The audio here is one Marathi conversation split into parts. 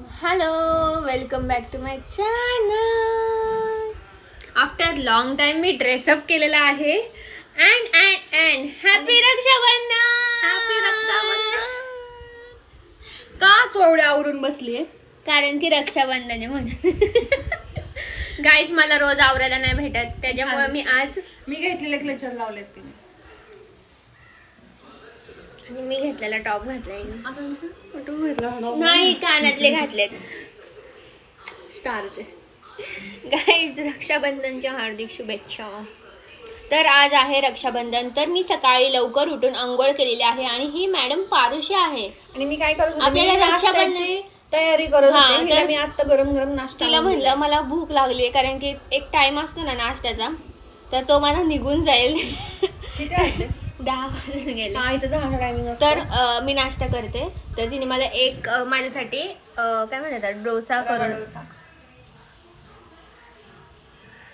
Hello, welcome back to my channel. After long time मी ड्रेसअप केलेला आहे. And and and happy Raksha Bandhan. Happy Raksha Bandhan. का तू एवढी आवरून बसलीये? कारण की रक्षाबंधन आहे म्हणून. गाईज मला रोज आवरायला नाही भेटत, त्याच्यामुळे मी आज घेतलेले क्लेचर लावलेत तिने. आणि मी घेतलेला टॉप घातलाय नाही, कानातले घातलेत स्टारचे. गाईज रक्षाबंधनच्या हार्दिक शुभेच्छा. तर आज आहे रक्षाबंधन. तर मी सकाळी लवकर उठून अंघोळ केलेली आहे आणि ही मॅडम पारुशी आहे. आणि मी काय करत होते, आपल्याला रक्षाबंधन तयारी करत होते. तर मी आता गरम गरम नाश्ता तिला म्हणलं मला भूक लागली, कारण की एक टाइम असतो ना नाश्त्याचा, तर तो मला निघून जाईल. किती वाजले? 10 वाजून गेले. इथं 10चा टायमिंग असतो. तर मी नाश्ता करते. तर तिने मला एक माझ्यासाठी काय म्हणतात डोसा करून.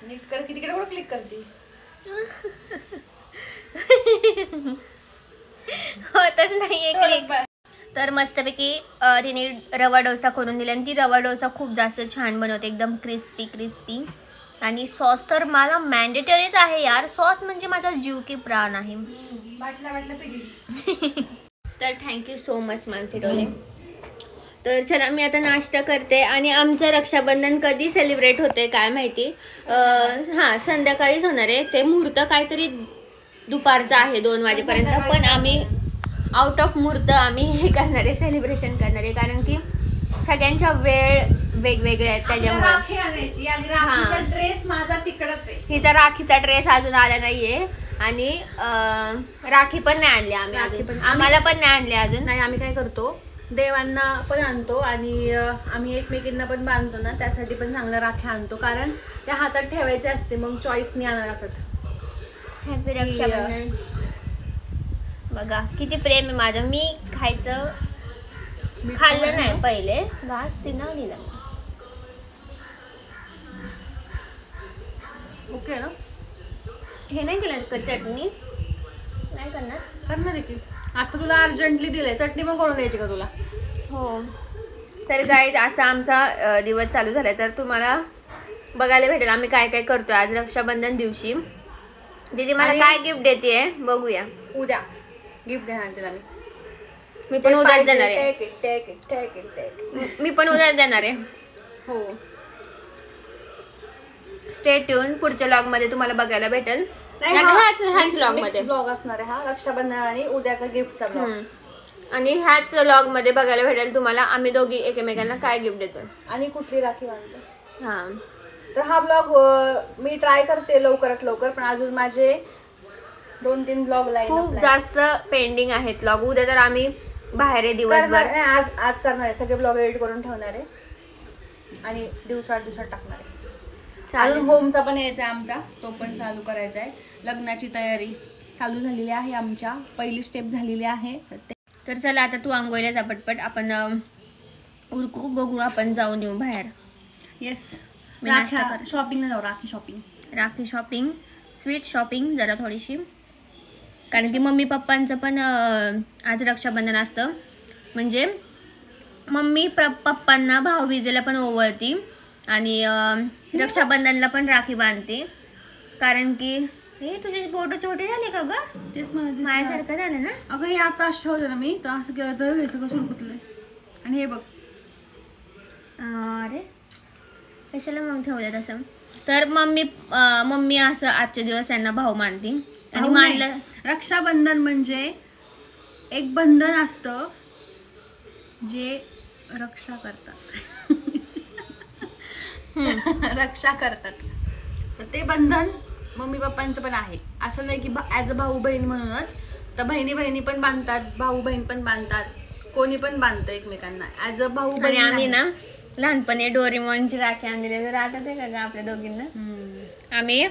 नीट कर, किती कडे क्लिक करते. होतच नाहीये क्लिक. तर मस्तपैकी तिने रवा डोसा करून दिला आणि ती रवा डोसा खूप जास्त छान बनवते, एकदम क्रिस्पी क्रिस्पी. आणि सॉस तर मला मॅन्डेटरीच आहे यार. सॉस म्हणजे माझा जीव की प्राण आहे. तर थँक्यू सो मच मानसी डोले. तर चला मी आता नाश्ता करते. आणि आमचं रक्षाबंधन कधी सेलिब्रेट होते काय माहिती. हां, संध्याकाळीच होणार आहे. ते मुहूर्त काहीतरी दुपारचा आहे 2 वाजेपर्यंत. पण आम्ही आउट ऑफ मुहूर्त आम्ही हे करणार आहे, सेलिब्रेशन करणार आहे. कारण की सगळ्यांच्या वेळ वेगवेगळे आहेत त्याच्यामुळे. ड्रेस माझा तिकडच आहे. हिचा राखीचा ड्रेस अजून आला नाहीये. आणि राखी पण नाही आणली आम्ही अजून. आम्हाला पण नाही आणली अजून. नाही, आम्ही काय करतो, देवांना पण आणतो आणि आम्ही एकमेकींना पण बांधतो ना, त्यासाठी पण चांगलं राख्या आणतो. कारण त्या हातात ठेवायचे असते, मग चॉईसनी आणायला लागतात. हॅपी रक्षाबंधन. बघा किती प्रेम आहे माझं. मी खायचं खाल्लं नाही पहिले, घास तिनं दिला. ओके ना. हे नाही केलं का चटणी? नाही करणार आहे की. आता तुला अर्जंटली दिलंय, चटणी पण करून द्यायची का तुला? हो. तर गाईज असा आमचा दिवस चालू झालाय. तर तुम्हाला बघायला भेटेल आम्ही काय काय करतोय आज रक्षाबंधन दिवशी. दीदी मला काय गिफ्ट देते बघूया. उद्या गिफ्ट देणार तिला मी पण उद्या देणार आहे. मी पण उद्या देणार आहे. हो, स्टे ट्यून. पुढच्या व्लॉग मध्ये तुम्हाला बघायला भेटेल. ह्याच व्लॉग मध्ये ब्लॉग असणार आहे हा, रक्षाबंधन आणि उद्याचा गिफ्टचा ब्लॉग. आणि ह्याच व्लॉग मध्ये बघायला भेटेल तुम्हाला आम्ही दोघी एकमेकांना काय गिफ्ट देतो आणि कुठली राखी बांधतो. हा, तर हा ब्लॉग मी ट्राय करते लवकरात लवकर. पण अजून माझे 2-3 ब्लॉग खूप जास्त पेंडिंग आहेत ब्लॉग. उद्या तर आम्ही बाहेर दिवसभर. आज करणार आहे, सगळे ब्लॉग एडिट करून ठेवणार आहे आणि दिवसात टाकणार आहे. अजून होमचा पण यायचा आहे आमचा, तो पण चालू करायचा आहे. लग्नाची तयारी चालू झालेली आहे, आमच्या पहिली स्टेप झालेली आहे. तर चला आता तू आंघोळीला जा पटपट. आपण उरकू बघू, आपण जाऊन येऊ बाहेर. येस, शॉपिंगला जाऊ. राखी शॉपिंग, स्वीट शॉपिंग जरा थोडीशी. कारण की मम्मी पप्पांचं पण आज रक्षाबंधन असतं. म्हणजे मम्मी पप्पांना भाऊबीजेला पण ओवळती आणि रक्षाबंधनला पण राखी बांधते. कारण की हे तुझे बोट छोटे झाले का ग? तेच माझ्यासारखं झालं ना. अगं हे आता असं होतं ना, मी तर असं केलं तर हे सगळं सुरकुतलंय. आणि हे बघ, अरे कशाला मग ठेवलं तसं. तर मम्मी असं आजचे दिवस त्यांना भाऊ मानते. आणि मानलं. रक्षाबंधन म्हणजे एक बंधन असतं जे रक्षा करतात. रक्षा करतात. तर ते बंधन मम्मी पप्पांचं पण आहे. असं नाही की ऍज अ भाऊ बहीण म्हणूनच. तर बहिणी पण बांधतात, भाऊ बहीण पण बांधतात, कोणी पण बांधतं एकमेकांना ऍज अ भाऊ बहीण. आम्ही ना लहानपणी डोरेमॉनची राखी आणलेली, तर आठवते का ग आपल्या दोघींना? आम्ही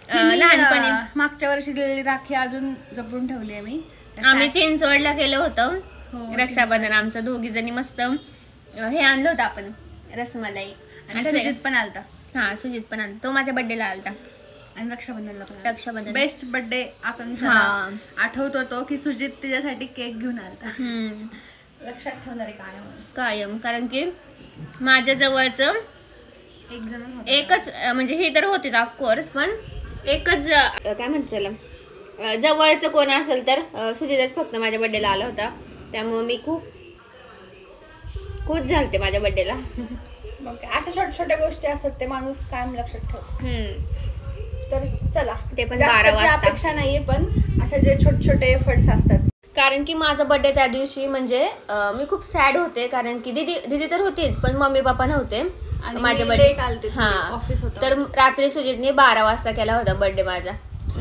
लहानपणी मागच्या वर्षी दिलेली राखी अजून जपून ठेवली आहे मी. आम्ही चिंचवडला केलं होतं रक्षाबंधन. आमचं दोघी जणी मस्त हे आणलं होतं आपण, रसमलाई. आणि सुजित पण आलता. हा, सुजित पण आलता. तो माझ्या बर्थडेला आलता. आणि रक्षाबंधनला पण. रक्षाबंधन बेस्ट बर्थडे आकांक्षा. आठवत होतो की सुजित तिच्यासाठी केक घेऊन आलता. लक्षात ठेवणारे कायम. कारण की माझ्या जवळचं एक जण एकच म्हणजे हे तर होतेच ऑफकोर्स, पण एकच काय म्हणते त्याला जवळचं कोण असेल तर सुजितच फक्त माझ्या बर्थडेला आला होता. त्यामुळे मी खूप खुश झालते माझ्या बर्थडेला. मग अशा छोट्या छोट्या गोष्टी असतात ते माणूस कायम लक्षात ठेवतो. तर चला, ते पण 12 वाजता अपेक्षा नाहीये, पण अशा जे छोटे छोटे एफर्ट्स असतात. कारण की माझा बर्थडे त्या दिवशी म्हणजे मी खूप सॅड होते, कारण की दीदी तर होतीच पण मम्मी पप्पा नव्हते माझ्या बर्थडे. ऑफिस होतं, तर रात्री सुजितने 12 वाजता केला होता बर्थडे माझा.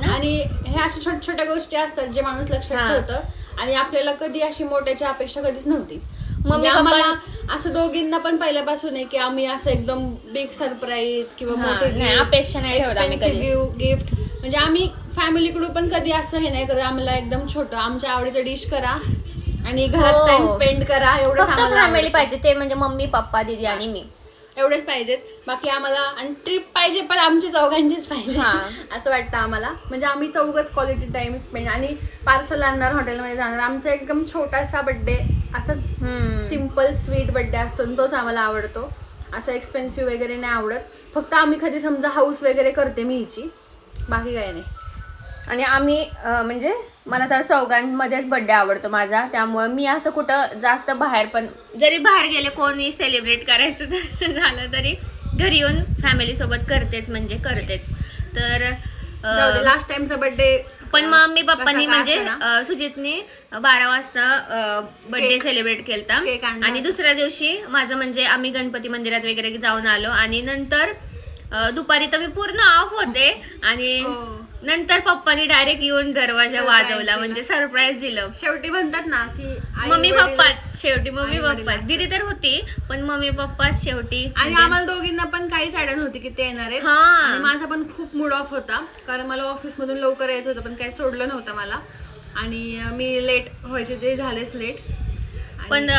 आणि हे अशा छोट्या छोट्या गोष्टी असतात जे माणूस लक्षात ठेवतं. आणि आपल्याला कधी अशी मोठ्याची अपेक्षा कधीच नव्हती. मम्मी आम्हाला असं दोघींना पण पहिल्यापासून आहे की आम्ही असं एकदम बिग सरप्राईज किंवा मोठे अपेक्षा नाही ठेवत आम्ही कधी गिफ्ट. म्हणजे आम्ही फॅमिलीकडून पण कधी असं हे नाही करत. आम्हाला एकदम छोटं आमच्या आवडीचं डिश करा आणि घरात टाइम स्पेंड करा, एवढं फॅमिली पाहिजे. ते म्हणजे मम्मी पप्पा दीदी आणि मी एवढेच पाहिजेत. बाकी आम्हाला आणि ट्रिप पाहिजे पण आमच्या चौघांचीच पाहिजे असं वाटतं आम्हाला. म्हणजे आम्ही चौघच क्वालिटी टाइम स्पेंड आणि पार्सल आणणार, हॉटेलमध्ये जाणार. आमचा एकदम छोटासा बर्थडे, असंच सिम्पल स्वीट बर्थडे असतो, तोच आम्हाला आवडतो. असं एक्सपेन्सिव्ह वगैरे नाही आवडत. फक्त आम्ही कधी समजा हाऊस वगैरे करते मी हिची, बाकी काही नाही. आणि आम्ही म्हणजे मला तर चौघांमध्येच बर्थडे आवडतो माझा. त्यामुळे मी असं कुठं जास्त बाहेर पण जरी बाहेर गेले कोणी सेलिब्रेट करायचं झालं तरी घरी येऊन फॅमिली सोबत करतेच, म्हणजे करतेच. तर लास्ट टाइमचा बर्थडे पण मम्मी पप्पांनी म्हणजे सुजितने 12 वाजता बर्थडे सेलिब्रेट केलता. आणि दुसऱ्या दिवशी माझं म्हणजे आम्ही गणपती मंदिरात वगैरे जाऊन आलो. आणि नंतर दुपारी तर मी पूर्ण ऑफ होते आणि नंतर पप्पानी डायरेक्ट येऊन दरवाजा वाजवला, म्हणजे सरप्राईज दिलं. शेवटी म्हणतात ना की मम्मी पप्पाच शेवटी, मम्मी पप्पाच. दीदी तर होती पण मम्मी पप्पाच शेवटी. आणि आम्हाला दोघींना पण काहीच आयडिया नव्हती की ते येणार आहेत. आणि माझा पण खूप मूड ऑफ होता, कारण मला ऑफिस मधून लवकर यायचं होतं पण काही सोडलं नव्हतं मला. आणि मी लेट व्हायचे, ते झालेच लेट. पण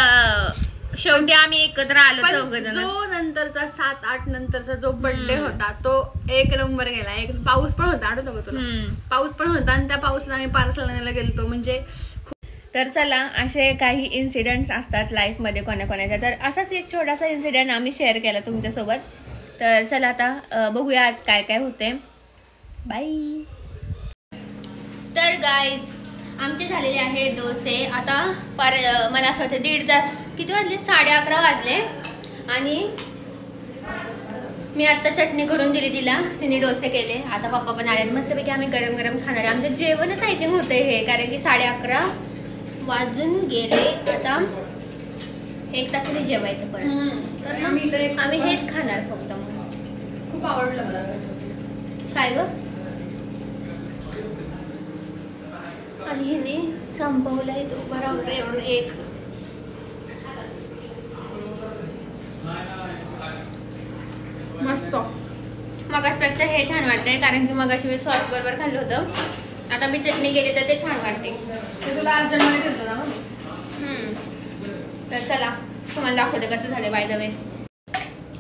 शेवटी आम्ही एकत्र आलो चौघजण. जो नंतरचा 7-8 नंतरचा जो बर्थडे होता तो एक नंबर गेला. एक पाऊस पण होता, आठवतो का तुला? पाऊस पण होता आणि त्या पावसात आम्ही पार्सल आणायला गेलतो. म्हणजे तर चला, असे काही इन्सिडेंट्स असतात लाईफ मध्ये कोणाकोणाच्या. तर असाच एक छोटासा इन्सिडेंट आम्ही शेअर केला तुमच्यासोबत. तर चला आता बघूया आज काय काय होते. बाय. तर गाईज आमचे झालेले आहे डोसे. आता मला असं वाटतं 1.5 तास, किती वाजले? 11:30 वाजले. आणि मी आता चटणी करून दिली तिला, तिने डोसे केले. आता पप्पा पण आले, मस्तपैकी आम्ही गरम गरम खाणार आहे. आमचं जेवणच आय थिंक होतंय हे, कारण की 11:30 वाजून गेले. आता 1 तासाने जेवायचं परत. तर आम्ही हेच खाणार फक्त. खूप आवडलं मला. काय ग? आणि हिने संपवलाय तो बरोबर एवढं एक. मस्त. मगासपेक्षा हे छान वाटतंय, कारण की मगाशी मी सॉस बरोबर खाल्लं होतं. आता मी चटणी केली तर ते छान वाटते. तुला अर्जंटमध्ये दिलं ना. तर चला तुम्हाला दाखवते कसं झालं बाय द वे.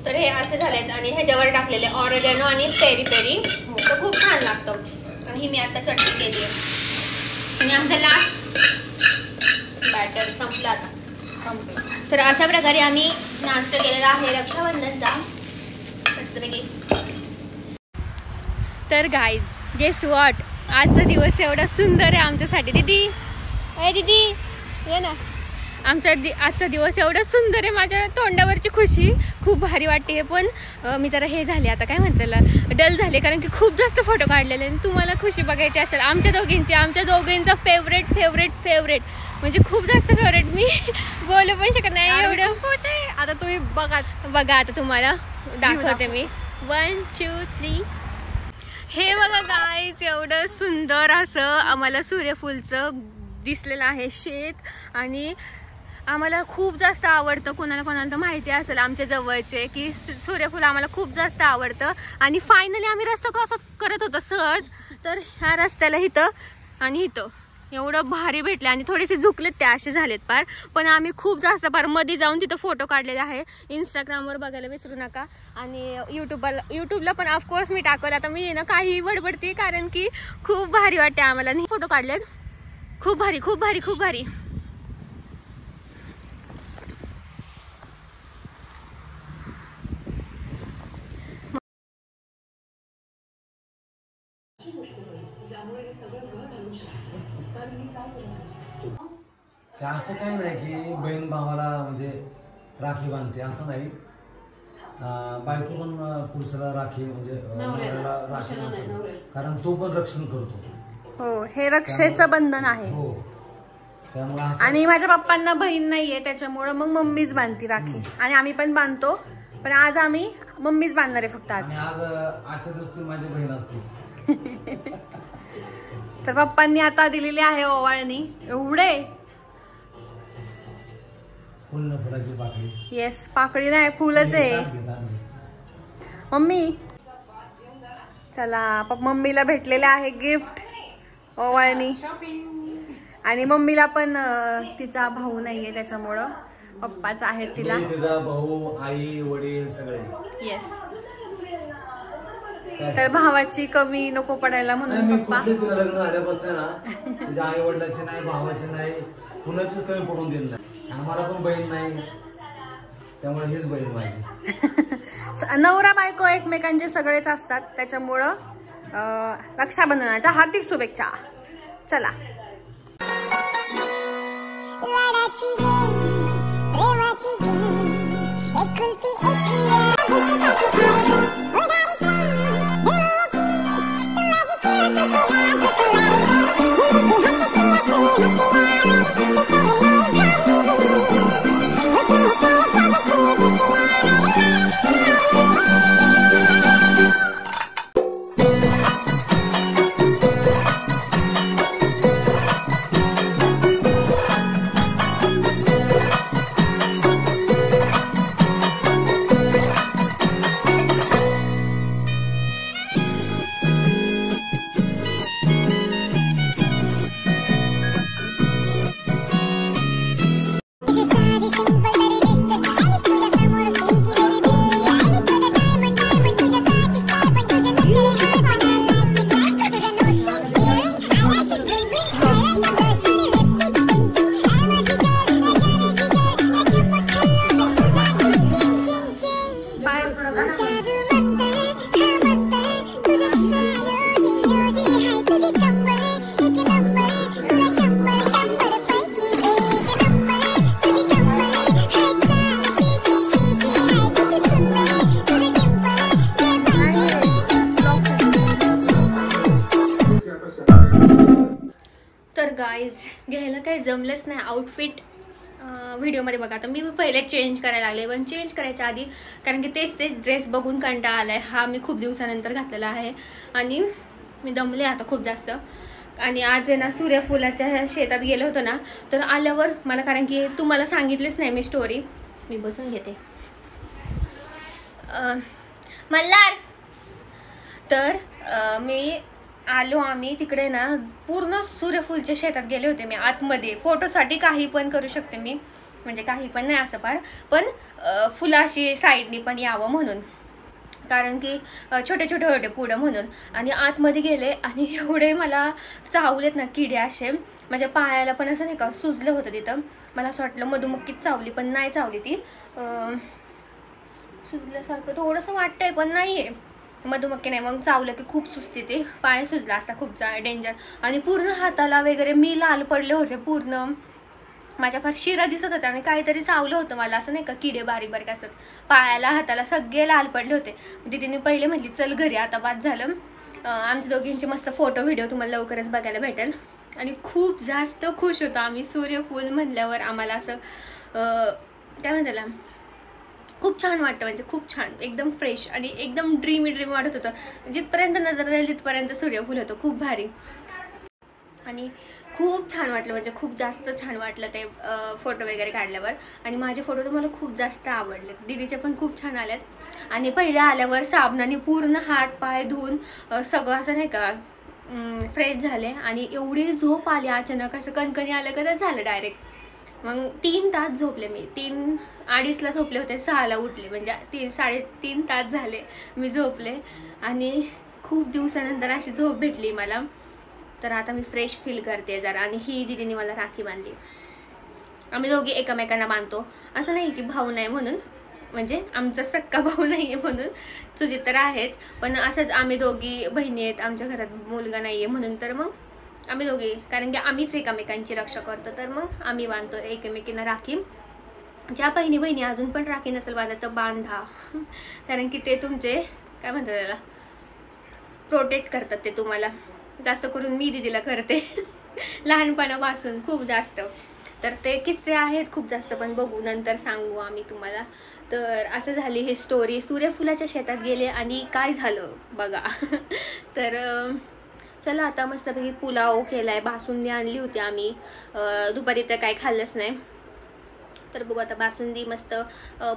तर हे असे झालेत आणि ह्याच्यावर टाकलेले ऑरेगॅनो आणि पेरी पेरी. हो, तर खूप छान लागतं. आणि ही मी आता चटणी केली आहे. आणि आमचं लास्ट बॅटर संपलं आता. संपलं. तर अशा प्रकारे आम्ही नाश्ता केलेला आहे रक्षाबंधनचा मस्तपैकी. तर गाईज गेस व्हॉट, आजचा दिवस एवढा सुंदर आहे आमच्यासाठी. दीदी दीदी ये ना. आजचा दिवस एवढा सुंदर आहे. माझ्या तोंडावरची खुशी खूप भारी वाटते. पण मी जरा हे झाले, आता काय म्हणतात, डल झाले, कारण की खूप जास्त फोटो काढलेले. आणि तुम्हाला खुशी बघायची असेल आमच्या दोघींचा फेवरेट फेवरेट फेवरेट म्हणजे खूप जास्त फेवरेट. मी बोलू पण शकत नाही एवढं. आता तुम्ही बघा आता तुम्हाला दाखवते मी. 1 2 3. हे बघा गाईज, एवढं सुंदर असं आम्हाला सूर्यफूलचं दिसलेलं आहे शेत. आणि आम्हाला खूप जास्त आवडतं. कोणाला तर माहिती असेल आमच्या जवळचे की सूर्यफूल आम्हाला खूप जास्त आवडतं. आणि फायनली आम्ही रस्ता क्रॉस करत होतो सहज, तर ह्या रस्त्याला इथं आणि इथं एवढं भारी भेटले. आणि थोडेसे झुकलेत ते असे झालेत पार. पण आम्ही खूप जास्त पार मध्ये जाऊन तिथं फोटो काढलेले आहे. इंस्टाग्रामवर बघायला विसरू नका. आणि यूट्यूबला पण ऑफकोर्स मी टाकल. आता मी ना काही बडबडते, कारण की खूप भारी वाटते आम्हाला. फोटो काढलेत खूप भारी खूप भारी खूप भारी. असं काही नाही की बहीण भावाला म्हणजे राखी बांधते असं नाही. बायको पण पुरुषाला राखी म्हणजे नवऱ्याला राखी बांधते, कारण तो पण रक्षण करतो. हो, हे रक्षेचं बंधन आहे. हो, आणि माझ्या पप्पांना बहीण नाहीये त्याच्यामुळं मग मम्मीच बांधती राखी. आणि आम्ही पण बांधतो, पण आज आम्ही मम्मीच बांधणार आहे फक्त. आजच्या दिवस माझी बहीण असते. तर पप्पांनी आता दिलेली आहे ओवाळणी. एवढे फुलाची पाकळी. येस, पाकळी नाही फुलच आहे. मम्मी चला, मम्मीला भेटलेले आहे गिफ्ट ओवाळणी. आणि मम्मीला पण तिचा भाऊ नाहीये त्याच्यामुळं पप्पाच आहे तिला. तिचा भाऊ, आई, वडील सगळे. येस, तर भावाची कमी नको पडायला म्हणून पप्पा. तिला लग्न झाल्यापासून ना तिच्या आई वडिलाची नाही, भावाची नाही, कुणाचीच कमी पडून दिली नाही. आम्हाला पण बहीण नाही, त्यामुळे हीच बहीण माझी. नवरा बायको एकमेकांचे सगळेच असतात, त्याच्यामुळं रक्षाबंधनाच्या हार्दिक शुभेच्छा. चला. तर गाईज घ्यायला काही जमलंच नाही आउटफिट व्हिडिओमध्ये बघा. आता मी पहिले चेंज करायला लागले, पण चेंज करायच्या आधी कारण की तेच ड्रेस बघून कंटाळा आलाय. हा मी खूप दिवसानंतर घातलेला आहे आणि मी दमले आता खूप जास्त. आणि आज आहे ना सूर्यफुलाच्या शेतात गेलो होतो ना, तर आल्यावर मला, कारण की तुम्हाला सांगितलीच नाही मी स्टोरी, मी बसून घेते मल्हार. तर मी आलो, आम्ही तिकडे ना पूर्ण सूर्यफूलच्या शेतात गेले होते मी आतमध्ये. फोटोसाठी काही पण करू शकते मी, म्हणजे काही पण नाही असं फार, पण फुलाशी साईडनी पण यावं म्हणून, कारण की छोटे छोटे होते पुढं म्हणून. आणि आतमध्ये गेले आणि एवढे मला चावलेत ना किडे असे, माझ्या पायाला पण असं नाही का सुजलं होतं तिथं. मला असं वाटलं मधुमक्कीच चावली, पण नाही चावली ती. सुजल्यासारखं थोडंसं वाटतंय पण नाही आहे, मधुमक्की नाही. मग चावलं की खूप सुचते ते, पाय सुजला असता खूप डेंजर. आणि पूर्ण हाताला वगैरे मी लाल पडले होते, पूर्ण माझ्या फार शिरा दिसत होत्या आणि काहीतरी चावलं होतं मला, असं नाही का किडे बारीक बारीक असत. पायाला हाताला सगळे लाल पडले होते. दीदीने पहिले म्हटली चल घरी आता, बाद झालं. आमच्या दोघींचे मस्त फोटो व्हिडिओ तुम्हाला लवकरच बघायला भेटेल. आणि खूप जास्त खुश होतो आम्ही. सूर्यफूल म्हणल्यावर आम्हाला असं काय म्हणताला खूप छान वाटतं, म्हणजे खूप छान, एकदम फ्रेश आणि एकदम ड्रीमी वाटत होतं. जिथपर्यंत नजर राहील तिथपर्यंत सूर्यफूल होतं, खूप भारी. आणि खूप छान वाटलं, म्हणजे खूप जास्त छान वाटलं ते फोटो वगैरे काढल्यावर. आणि माझे फोटो तर मला खूप जास्त आवडले, दीदीचे पण खूप छान आलेत. आणि पहिल्या आल्यावर साबणाने पूर्ण हात पाय धुवून सगळं असं नाही का फ्रेश झाले. आणि एवढी झोप आली अचानक, असं कणकणी आलं का तर झालं डायरेक्ट. मग 3 तास झोपले मी. 3:30ला झोपले होते, 6ला उठले, म्हणजे 3-3.5 तास झाले मी झोपले. आणि खूप दिवसानंतर अशी झोप भेटली मला. तर आता मी फ्रेश फील करते जरा. आणि ही दीदीने मला राखी बांधली. आम्ही दोघी एकमेकांना बांधतो, असं नाही की भाऊ नाही म्हणून, म्हणजे आमचा सक्का भाऊ नाही आहे म्हणून, तुझी तर आहेच, पण असंच आम्ही दोघी बहिणी आहेत, आमच्या घरात मुलगा नाही आहे म्हणून तर मग आम्ही दोघी, कारण की आम्हीच एकमेकांची रक्षा करतो, तर मग आम्ही बांधतो एकमेकींना राखी. ज्या बहिणी अजून पण राखी नसेल बांधत तर बांधा, कारण की ते तुमचे काय म्हणतात त्याला, प्रोटेक्ट करतात ते तुम्हाला. जास्त करून मी दीदीला करते लहानपणापासून खूप जास्त. तर ते किस्से आहेत खूप जास्त, पण बघू नंतर सांगू आम्ही तुम्हाला. तर असं झाली ही स्टोरी. सूर्यफुलाच्या शेतात गेले आणि काय झालं बघा. तर चला आता मस्तपैकी पुलाव केलाय, बासुंदी आणली होती आम्ही, दुपारी तर काय खाल्लंच नाही. तर बघू आता बासुंदी मस्त,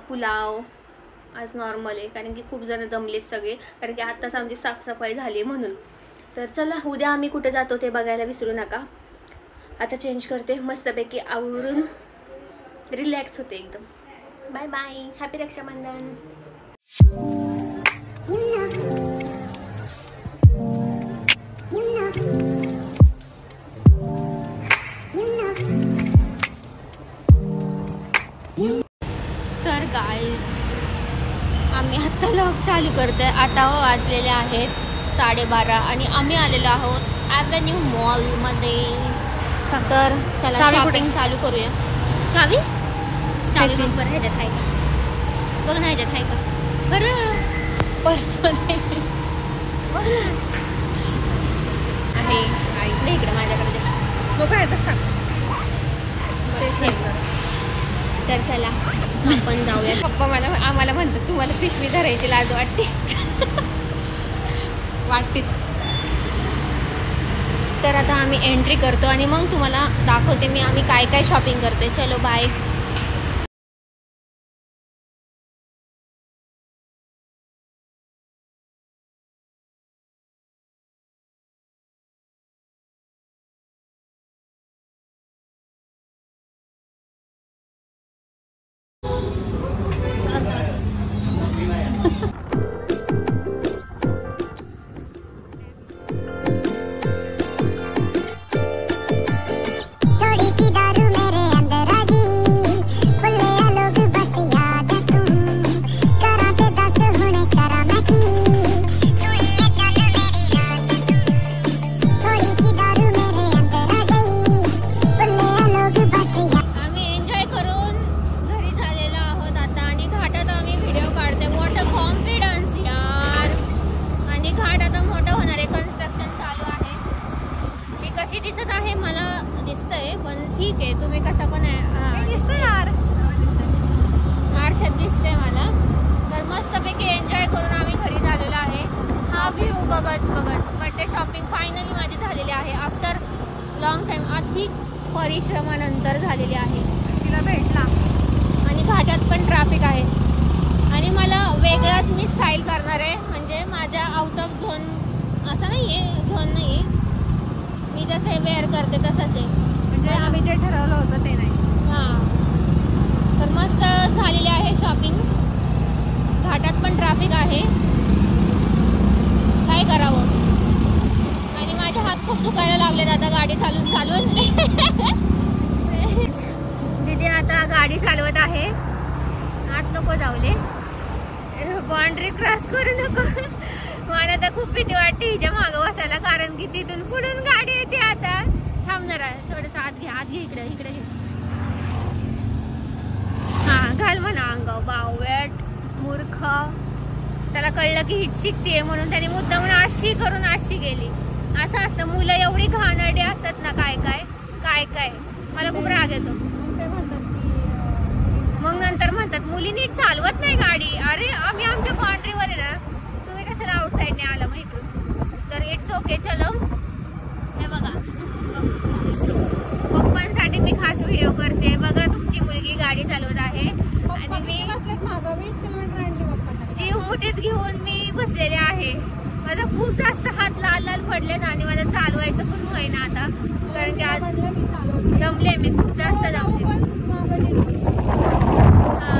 पुलाव आज नॉर्मल आहे, कारण की खूप जण दमलेत सगळे, कारण की आत्ताच आमची साफसफाई झाली म्हणून. तर चला उद्या आम्ही कुठे जातो ते बघायला विसरू नका. आता चेंज करते, मस्तपैकी आवरून रिलॅक्स होते एकदम. Bye bye, happy Raksha Bandhan. तर गाईज आम्ही आत्ता व्लॉग चालू करतोय. आता वाजलेले आहेत 12:30 आणि आम्ही आलेलो आहोत ॲव्हेन्यू मॉलमध्ये. तर चला शॉपिंग चालू करूया. चावी बघ बरं, ह्याच्यात आहे का बघ ना, ह्याच्यात आहे का बरं, पर्स बघ ना आहे इकडे माझ्याकडे लोक येतच टाक. तर चला आपण जाऊया. पप्पा आम्हाला म्हणतात तुम्हाला पिशवी धरायची लाज वाटतेच. तर आता आम्ही एंट्री करतो आणि मग तुम्हाला दाखवते मी आम्ही काय काय शॉपिंग करते. चलो बाय. दिसत आहे मला दिसतंय, पण ठीक आहे तुम्ही कसं पण आरशात दिसतंय मला. तर मस्तपैकी एन्जॉय करून आम्ही घरी झालेलो आहे. हा व्ह्यू बघत बड्डे शॉपिंग फायनली माझी झालेली आहे आफ्टर लॉंग टाइम, अधिक परिश्रमानंतर झालेली आहे. तिला भेटला आणि घाटात पण ट्रॅफिक आहे आणि मला वेगळाच मी स्टाईल करणार आहे, म्हणजे माझ्या आउट ऑफ झोन असं नाही आहे, झोन नाही आहे, मी जसं वेअर करते तसंच आहे, म्हणजे आम्ही जे ठरवलं होतं ते नाही. हां, तर मस्त झालेली आहे शॉपिंग. घाटात पण ट्रॅफिक आहे, काय करावं. आणि माझे हात खूप दुखायला लागलेत आता गाडी चालवून. दीदी आता गाडी चालवत आहे. आत नको जाऊले, बाउंड्री क्रॉस करू नको. मला तर खूप भीती वाटते हिच्या मागं बसायला, कारण की तिथून पुढून गाडी येते. आता थांबणार आहे थोडंसं, आत घे इकडे घे. हा घाल म्हणा अंगाव, बावट मूर्ख. त्याला कळलं की हीच शिकते म्हणून त्याने मुद्दामून अशी करून अशी गेली. असं असतं, मुलं एवढी घाणेरडी असतात ना, काय मला खूप राग येतो. मग नंतर म्हणतात मुली नीट चालवत नाही गाडी. अरे आम्ही आमच्या बाउंड्रीवर आहे ना, तुम्ही कशाला आउटसाईडने आला मग इकडून. तर इट्स ओके. चलो हे बघा, पप्पांसाठी मी खास व्हिडिओ करते. बघा तुमची मुलगी गाडी चालवत आहे आणि मी 20 किलोमीटर आणली पप्पांना. जीव मुठीत घेऊन मी बसलेले आहे. माझा खूप जास्त हात लाल पडलेत आणि मला चालवायचं पण होईना आता, कारण की आज दमले, मी खूप जास्त दमले. पण मागं दिली. हा